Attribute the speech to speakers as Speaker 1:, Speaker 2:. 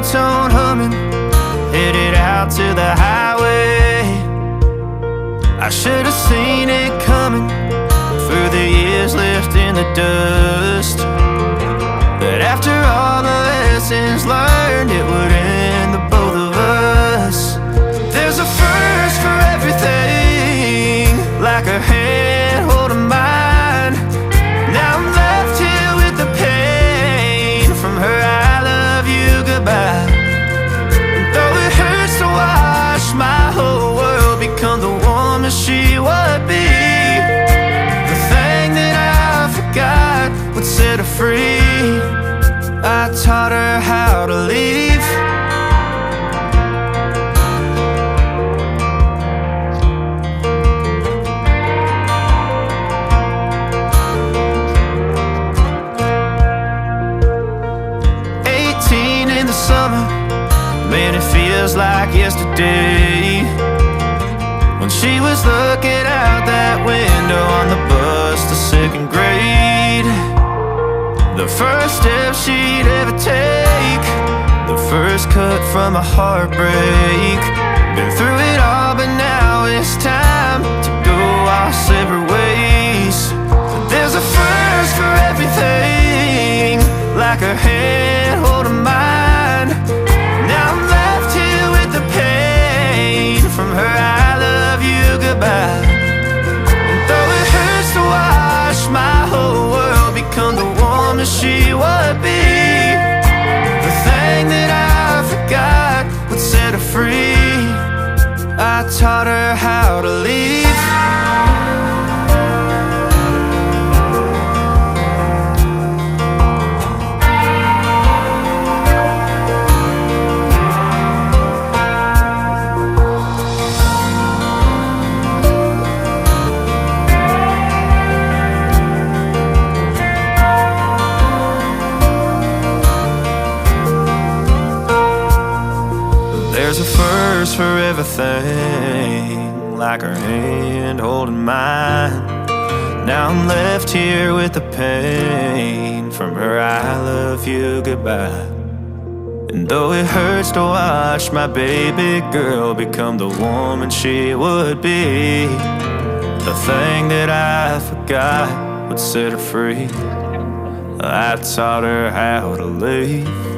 Speaker 1: ringtone humming, headed out to the highway. I should have seen it coming through the years left in the dust, that after all the lessons learned, it would end the both of us. There's a first for everything, like her hand holding mine. Now I'm left here with the pain from her I love you goodbye. And though it hurts to watch my whole world become the woman she would be, the thing that I forgot would set her free. I taught her how to leave. 18 in the summer, man, it feels like yesterday, when she was looking out that window on the bus to second grade. The first step she'd ever take, the first cut from a heartbreak. Been through it all, but now it's time to go our separate ways. But there's a first for everything, like her hand holding mine. Now I'm left here with the pain from her I love you goodbye. And though it hurts to watch my whole world become the woman she would be, the thing that I forgot would set her free. I taught her how to leave. There's a first for everything, like her hand holding mine. Now I'm left here with the pain from her I love you goodbye. And though it hurts to watch my baby girl become the woman she would be, the thing that I forgot would set her free. I taught her how to leave.